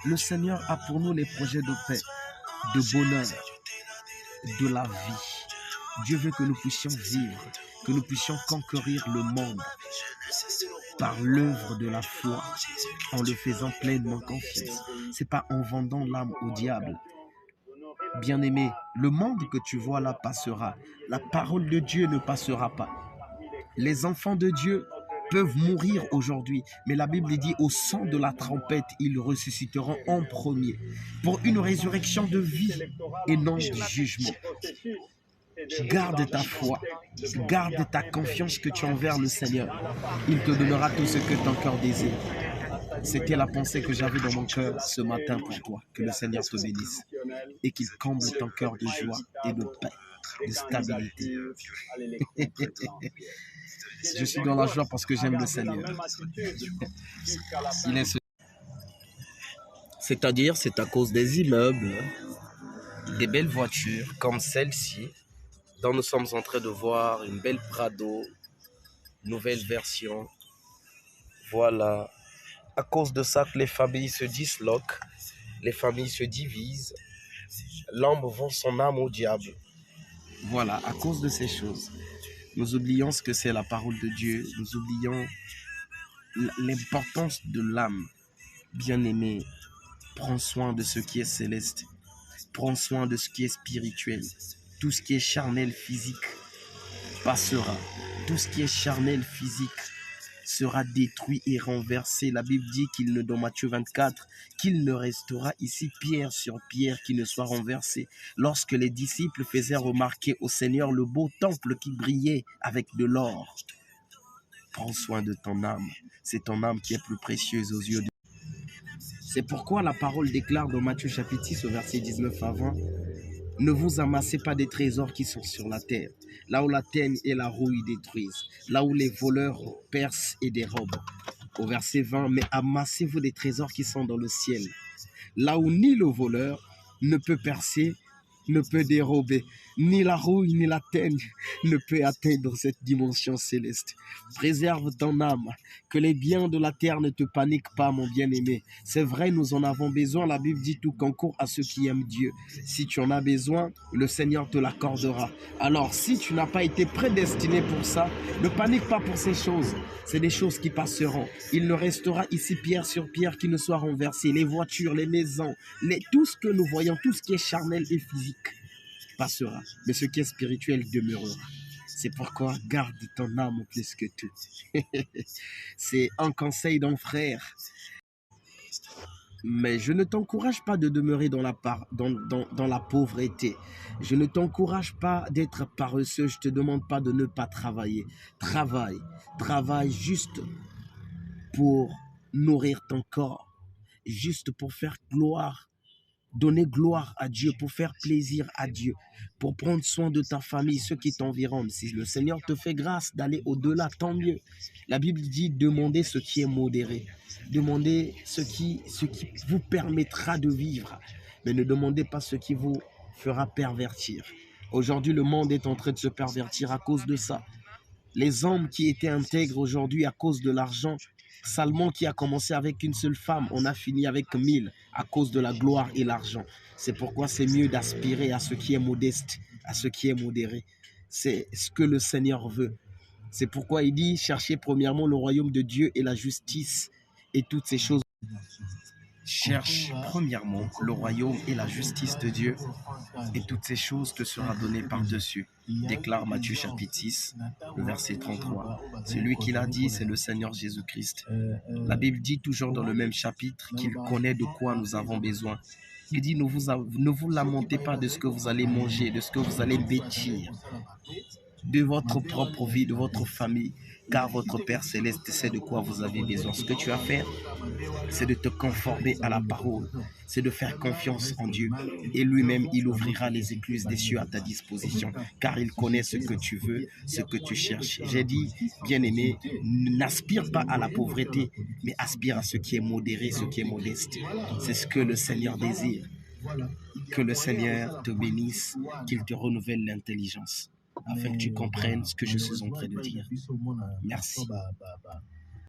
Le Seigneur a pour nous les projets de paix, de bonheur, de la vie. Dieu veut que nous puissions vivre, que nous puissions conquérir le monde par l'œuvre de la foi, en le faisant pleinement confiance. Ce n'est pas en vendant l'âme au diable. Bien-aimé, le monde que tu vois là passera. La parole de Dieu ne passera pas. Les enfants de Dieu peuvent mourir aujourd'hui, mais la Bible dit au son de la trompette, ils ressusciteront en premier pour une résurrection de vie et non du jugement. Garde ta foi, garde ta confiance que tu as envers le Seigneur. Il te donnera tout ce que ton cœur désire. C'était la pensée que j'avais dans mon cœur ce matin pour toi. Que le Seigneur te bénisse et qu'il comble ton cœur de joie et de paix, de stabilité. Je suis dans la joie parce que j'aime le Seigneur. C'est-à-dire, c'est à cause des immeubles, des belles voitures comme celle-ci, dont nous sommes en train de voir une belle Prado, nouvelle version. Voilà. À cause de ça que les familles se disloquent, les familles se divisent, l'homme vend son âme au diable. Voilà, à cause de ces choses. Nous oublions ce que c'est la parole de Dieu. Nous oublions l'importance de l'âme. Bien-aimé, prends soin de ce qui est céleste. Prends soin de ce qui est spirituel. Tout ce qui est charnel physique passera. Tout ce qui est charnel physique sera détruit et renversé. La Bible dit qu'il ne, dans Matthieu 24, qu'il ne restera ici pierre sur pierre qui ne soit renversée. Lorsque les disciples faisaient remarquer au Seigneur le beau temple qui brillait avec de l'or. Prends soin de ton âme. C'est ton âme qui est plus précieuse aux yeux de Dieu. C'est pourquoi la parole déclare dans Matthieu chapitre 6 au verset 19 à 20, ne vous amassez pas des trésors qui sont sur la terre, là où la teigne et la rouille détruisent, là où les voleurs percent et dérobent. Au verset 20, mais amassez-vous des trésors qui sont dans le ciel, là où ni le voleur ne peut percer, ne peut dérober, ni la rouille ni la teigne ne peut atteindre cette dimension céleste. Préserve ton âme, que les biens de la terre ne te paniquent pas, mon bien-aimé. C'est vrai, nous en avons besoin. La Bible dit tout concourt à ceux qui aiment Dieu. Si tu en as besoin, le Seigneur te l'accordera. Alors, si tu n'as pas été prédestiné pour ça, ne panique pas pour ces choses. C'est des choses qui passeront. Il ne restera ici pierre sur pierre qui ne soit renversé. Les voitures, les maisons, tout ce que nous voyons, tout ce qui est charnel et physique passera. Mais ce qui est spirituel demeurera. C'est pourquoi garde ton âme plus que tout. C'est un conseil d'un frère. Mais je ne t'encourage pas de demeurer dans la pauvreté. Je ne t'encourage pas d'être paresseux. Je ne te demande pas de ne pas travailler. Travaille. Travaille juste pour nourrir ton corps. Juste pour faire gloire. Donner gloire à Dieu, pour faire plaisir à Dieu, pour prendre soin de ta famille, ceux qui t'environnent. Si le Seigneur te fait grâce d'aller au-delà, tant mieux. La Bible dit, demandez ce qui est modéré. Demandez ce qui vous permettra de vivre. Mais ne demandez pas ce qui vous fera pervertir. Aujourd'hui, le monde est en train de se pervertir à cause de ça. Les hommes qui étaient intègres aujourd'hui à cause de l'argent, Salmon qui a commencé avec une seule femme, on a fini avec 1000 à cause de la gloire et l'argent. C'est pourquoi c'est mieux d'aspirer à ce qui est modeste, à ce qui est modéré. C'est ce que le Seigneur veut. C'est pourquoi il dit, cherchez premièrement le royaume de Dieu et la justice et toutes ces choses. Cherche premièrement le royaume et la justice de Dieu et toutes ces choses te seront données par-dessus. Déclare Matthieu chapitre 6, le verset 33. Celui qui l'a dit, c'est le Seigneur Jésus-Christ. La Bible dit toujours dans le même chapitre qu'il connaît de quoi nous avons besoin. Il dit, ne vous lamentez pas de ce que vous allez manger, de ce que vous allez vêtir, de votre propre vie, de votre famille, car votre Père Céleste sait de quoi vous avez besoin. Ce que tu as à faire, c'est de te conformer à la parole, c'est de faire confiance en Dieu. Et lui-même, il ouvrira les écluses des cieux à ta disposition, car il connaît ce que tu veux, ce que tu cherches. J'ai dit, bien-aimé, n'aspire pas à la pauvreté, mais aspire à ce qui est modéré, ce qui est modeste. C'est ce que le Seigneur désire. Que le Seigneur te bénisse, qu'il te renouvelle l'intelligence, afin que tu comprennes ce que je suis en train de dire. Merci.